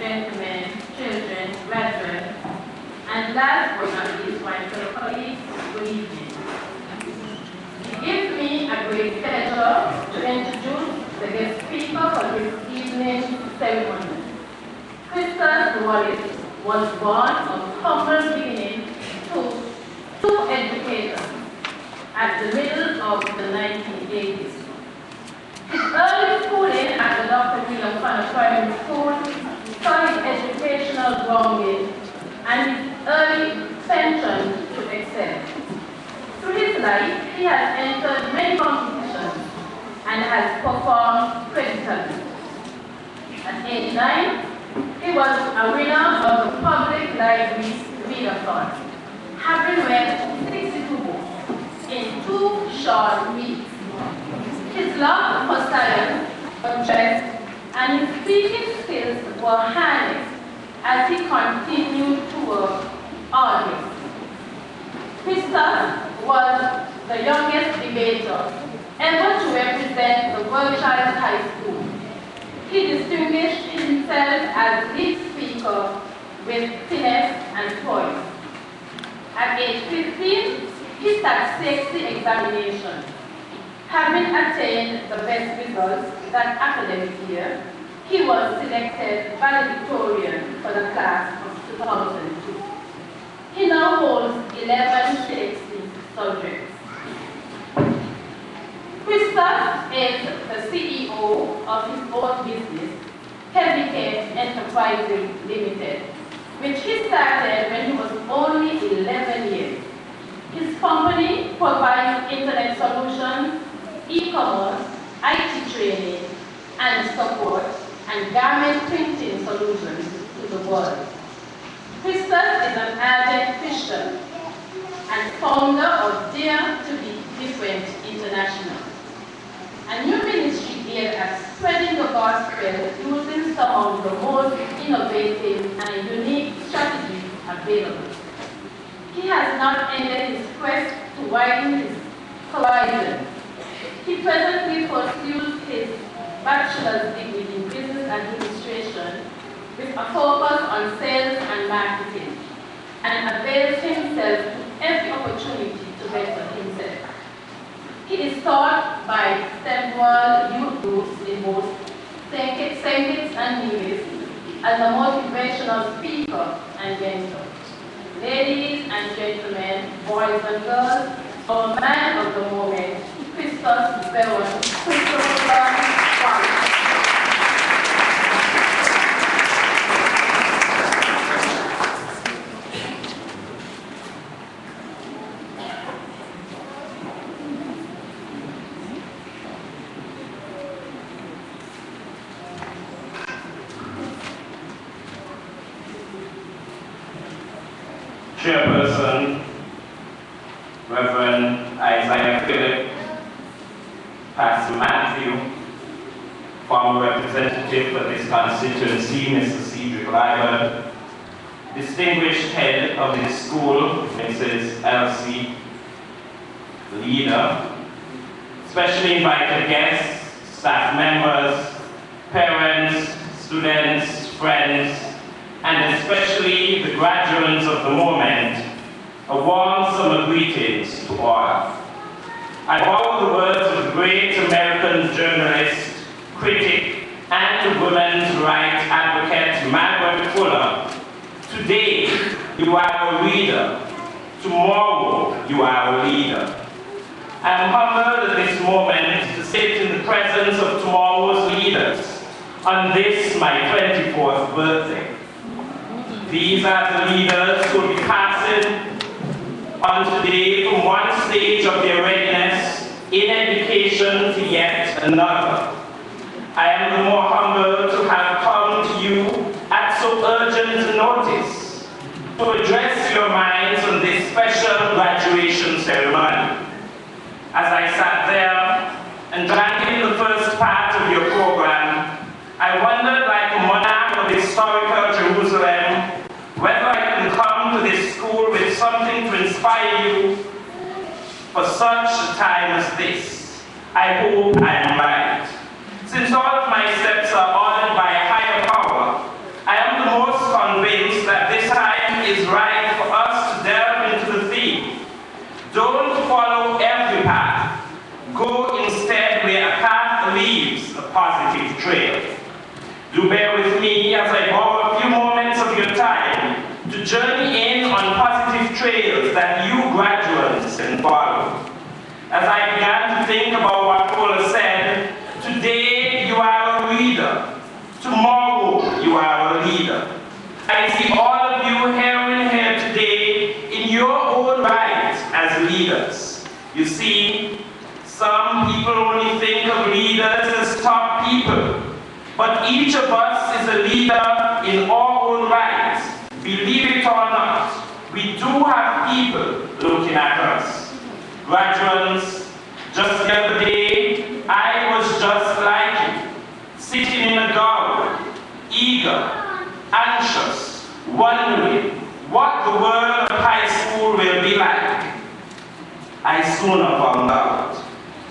gentlemen, children, brethren, and last but not least, my fellow colleagues, good evening. It gives me a great pleasure to introduce the guest speaker for this evening's ceremony. Khrystus Wallace was born of humble beginnings to two educators at the middle of the 1980s. His early schooling at the Dr. William Fanner Primary School saw his educational grounding and his early penchant to excel. Through his life, he has entered many competitions and has performed critically. At age 9, he was a winner of the Public Library Readathon, having read 62 books in 2 short weeks. His love for science, interest, and his speaking skills were harnessed as he continued to work always. Khrystus was the youngest debater ever to represent the Berkshire High School. He distinguished himself as lead speaker with finesse and poise. At age 15, he sat 60 examinations. Having attained the best results that academic year, he was selected valedictorian for the class of 2002. He now holds 11 PhD subjects. Khrystus is the CEO of his own business, Heavyweight Enterprises Limited, which he started when he was only 11 years. His company provides internet solutions, e-commerce, IT training and support, and garment printing solutions to the world. Khrystus is an ardent Christian and founder of Deane to be Different International, a new ministry aimed at spreading the gospel using some of the most innovative and unique strategies available. He has not ended his quest to widen his horizon. He presently pursues his bachelor's degree in business administration with a focus on sales and marketing, and avails himself to every opportunity to better himself. He is taught by several youth groups in both St. Kitts and Nevis as a motivational speaker and mentor. Ladies and gentlemen, boys and girls, our man of the moment, Khrystus Wallace. Chairperson, Reverend Isaiah Philip, Pastor Matthew, former representative for this constituency, Mr. Cedric Lyman, distinguished head of this school, Mrs. Elsie, leader, specially invited guests, staff members, parents, students, friends, and especially the graduates of the moment, a warm summer greetings to all. I borrow the words of the great American journalist, critic, and women's rights advocate Margaret Fuller. Today, you are a reader. Tomorrow, you are a leader. I am humbled at this moment to sit in the presence of tomorrow's leaders on this, my 24th birthday. These are the leaders who will be passing on today from one stage of their readiness in education to yet another. I am the more humbled to have come to you at so urgent a notice to address your minds on this special graduation ceremony. As I sat there and drank in the first part of your program, I wondered, like a monarch of historical Jerusalem, whether I can come to this school with something to inspire you for such a time as this. I hope I am right. Since all of my steps are ordered by a higher power, I am I see all of you here today in your own right as leaders. You see, some people only think of leaders as top people, but each of us is a leader in our own right. Believe it or not, we do have people looking at us. Graduates, just the other day, I was just like you, sitting in a garden, eager, anxious, wondering what the world of high school will be like. I soon found out.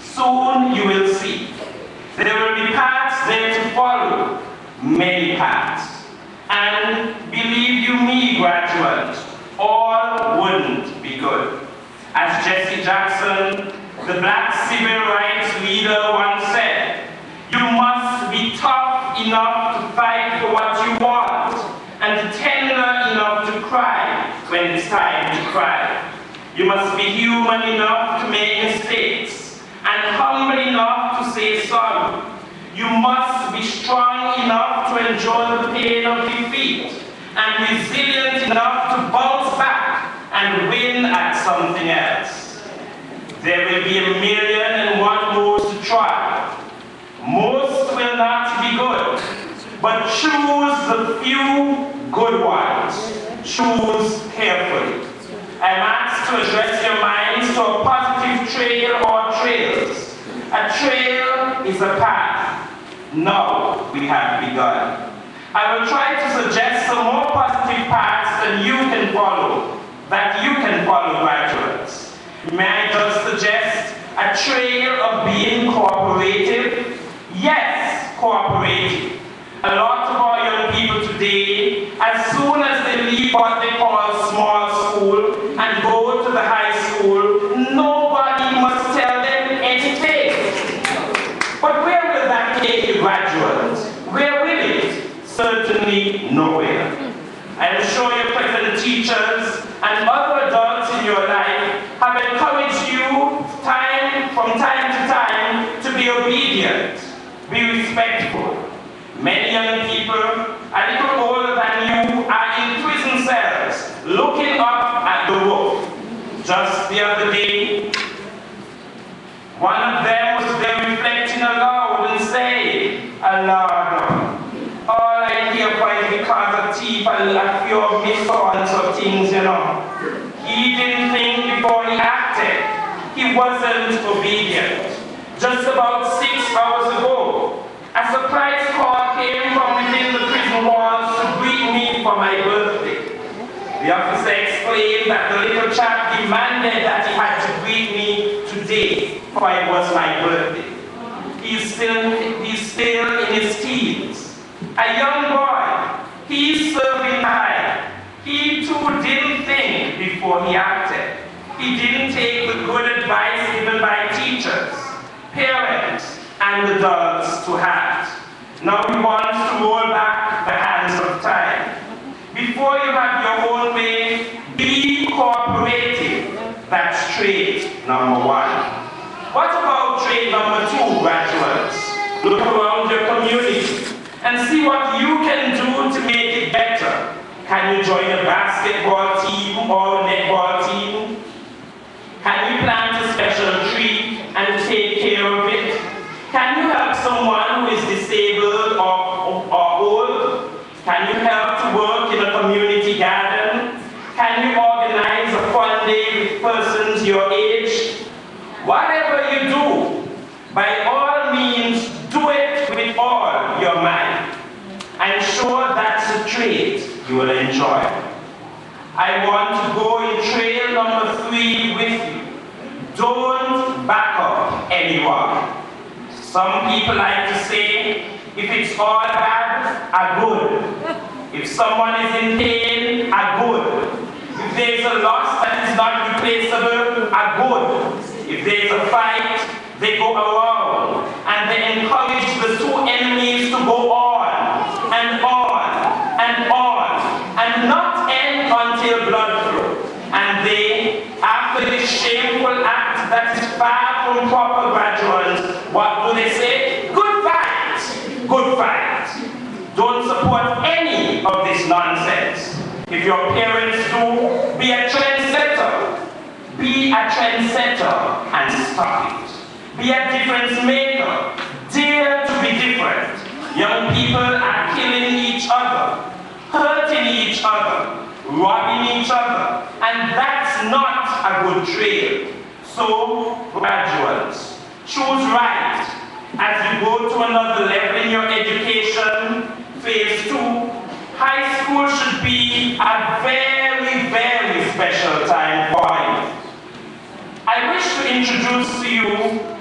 Soon you will see. There will be paths there to follow, many paths. And believe you me, graduates, all wouldn't be good. As Jesse Jackson, the black civil rights leader, once said, you must be tough enough to fight for what you want, and tender enough to cry when it's time to cry. You must be human enough to make mistakes, and humble enough to say sorry. You must be strong enough to endure the pain of defeat, and resilient enough to bounce back and win at something else. There will be 1,000,001 modes to try. Most will not be good, but choose the few good ones. Choose carefully. I'm asked to address your minds to a positive trail or trails. A trail is a path. Now we have begun. I will try to suggest some more positive paths that you can follow, graduates. May I just suggest a trail of being cooperative? Yes, cooperative. A lot of our young people today, as soon as they leave what they call small school and go to the high school, nobody must tell them anything. But where will that take you, graduates? Where will it? Certainly nowhere. I am sure your present teachers and other adults in your life have encouraged you from time to time to be obedient, be respectful. Many young people, a little older than you, are in prison cells, looking up at the roof. Just the other day, one of them was there reflecting aloud and saying, Allah, all I hear is because of thief and a few of misfortunes of things, you know. He didn't think before he acted. He wasn't obedient. Just about 6 hours ago, a surprise call came from within the prison walls to greet me for my birthday. The officer explained that the little chap demanded that he had to greet me today, for it was my birthday. He's still in his teens. A young boy. He's serving time. He too didn't think before he acted. He didn't take the good advice given by teachers, parents, and adults to heart. Now he wants to roll back the hands of time. Before you have your own way, be cooperative. That's trait number 1. What about trait number 2, graduates? Look around your community and see what you can do to make it better. Can you join a basketball team or a netball team? Can you plant a special tree and take care of it? Can you help someone who is disabled or old? Can you help to work in a community garden? Can you organize a fun day with persons your age? Whatever you do, by all means, do it with all your might. I'm sure that's a trait you will enjoy. I want to go in trail number 3 with you. Don't back up anyone. Some people like to say, if it's all bad, are good. If someone is in pain, are good. If there's a loss that is not replaceable, are good. If there's a fight, they go around and they encourage the two enemies to go on and on and on and not end until blood flow. And they, after this shameful act that is far from proper, graduates, what do they say? Good fight! Good fight! Don't support any of this nonsense. If your parents do, be a trendsetter. Be a trendsetter and stop it. Be a difference maker. Dare to be different. Young people are killing each other, hurting each other, robbing each other, and that's not a good trail. So, graduates, choose right. As you go to another level in your education, phase 2, high school should be a very, very special time for you. I wish to introduce to you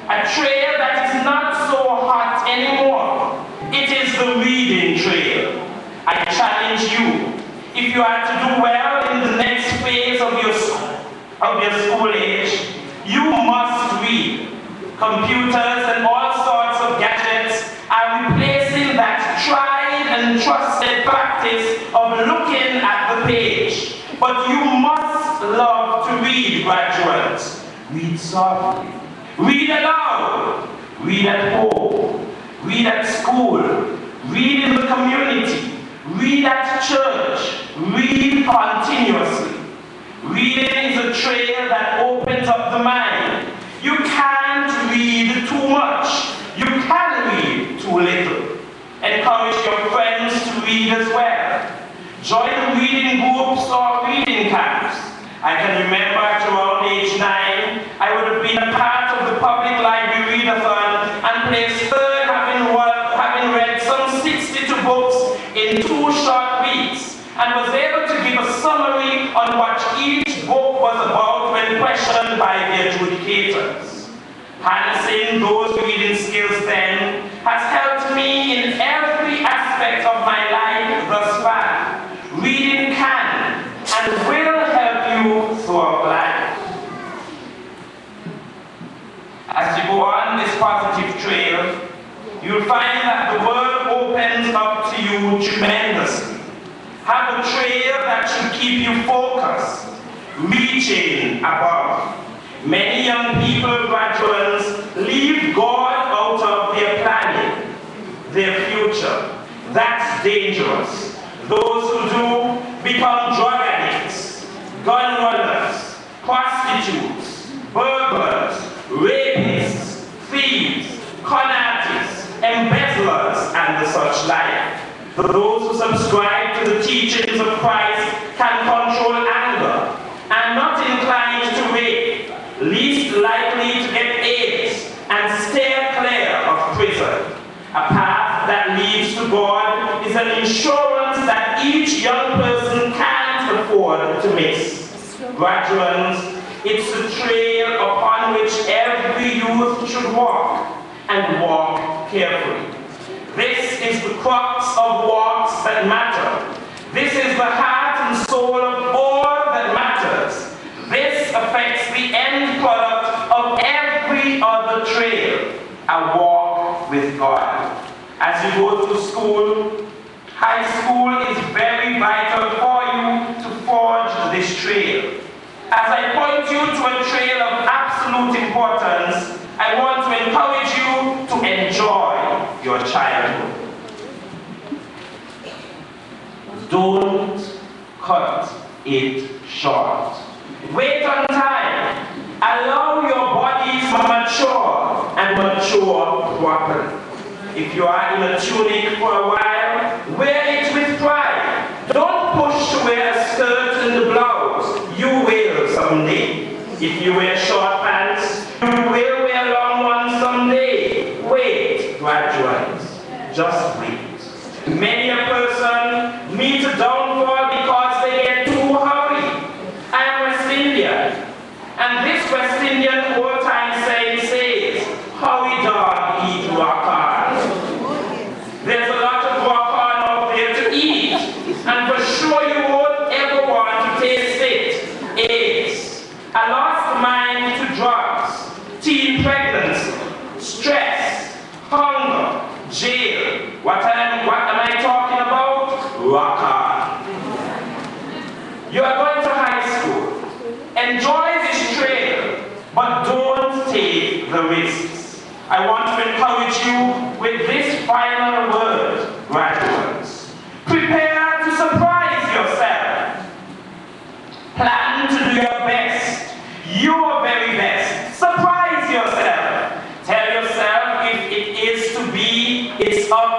a trail that is not so hot anymore. It is the reading trail. I challenge you, if you are to do well in the next phase of your school age, you must read. Computers and all sorts of gadgets are replacing that tried and trusted practice of looking at the page. But you must love to read, graduates. Read softly. Read aloud. Read at home. Read at school. Read in the community. Read at church. Read continuously. Reading is a trail that opens up the mind. You can't read too much. You can read too little. Encourage your friends to read as well. Join reading groups or reading camps. I can remember at around age 9, I would have been a part of the public library readathon and placed third, having read some 62 books in 2 short weeks, and was able to give a summary on what each book was about when questioned by the adjudicators. Harnessing those reading skills then has helped me in every aspect of my life thus far. Reading can and will help you throughout life. As you go on this positive trail, you'll find that the world opens up to you tremendously. Have a trail that should keep you focused, reaching above. Many young people, graduates, leave God out of their planning, their future. That's dangerous. Those who do become drug addicts, gun runners, prostitutes, burglars, rapists, thieves, con artists, embezzlers, and the such like. Those who subscribe to the teachings of Christ can control anger, and not inclined to rape, least likely to get AIDS, and steer clear of prison. A path that leads to God is an insurance that each young person can't afford to miss. Graduates, it's a trail upon which every youth should walk, and walk carefully. This is the crux of walks that matter. This is the heart and soul of all that matters. This affects the end product of every other trail, a walk with God. As you go through school, high school is very vital for you to forge this trail. As I point you to a trail of absolute importance, I want to encourage you to enjoy your childhood. Don't cut it short. Wait on time. Allow your body to mature and mature properly. If you are in a tunic for a while, wear it with pride. Don't push to wear a skirt and a blouse. You will someday. If you wear short pants, you will wear long ones someday. Wait, graduates. Just wait. Many a person meets a downfall because they get too hurried. I am West Indian, and this West Indian old-time saying says, "Hurry dog, eat rock hard." There's a lot of rock hard out there to eat, and for sure you won't ever want to taste it. AIDS, a lost mind to drugs, teen pregnancy, stress, hunger, jail. What am I talking about? Rock hard. You are going to high school. Enjoy this trail, but don't take the risks. I want to encourage you with this final word, graduates. Prepare to surprise yourself.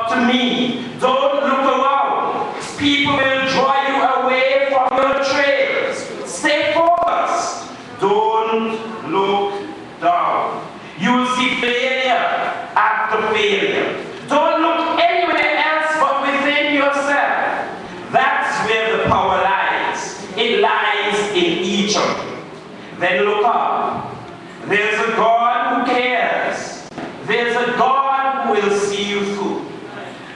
up to me. Don't look around. People will draw you away from your trails. Stay focused. Don't look down. You will see failure after failure. Don't look anywhere else but within yourself. That's where the power lies. It lies in each of you. Then look up. There's a God who cares. There's a God who will see you through.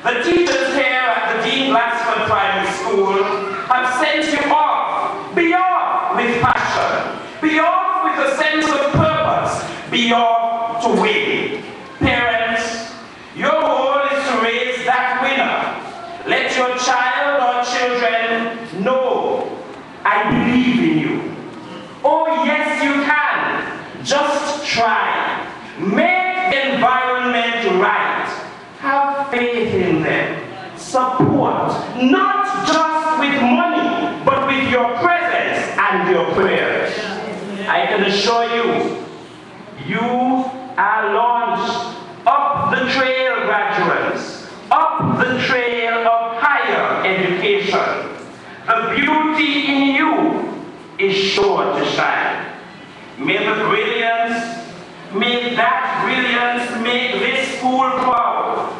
The teachers here at the Deane Glasford Primary School have sent you off. Be off with passion. Be off with a sense of purpose. Be off to win. Parents, your goal is to raise that winner. Let your child or children know, I believe in you. Oh yes, you can. Just try. Make the environment right. Have faith in them. Support, not just with money, but with your presence and your prayers. I can assure you, you are launched up the trail, graduates, up the trail of higher education. The beauty in you is sure to shine. May the brilliance, may that brilliance make this school proud,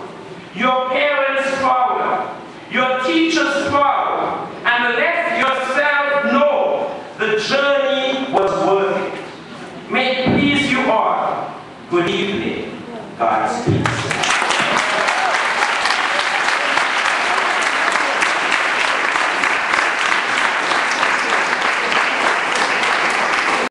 your parents proud, your teachers proud, and let yourself know the journey was worth it. May it please you all. Good evening. God's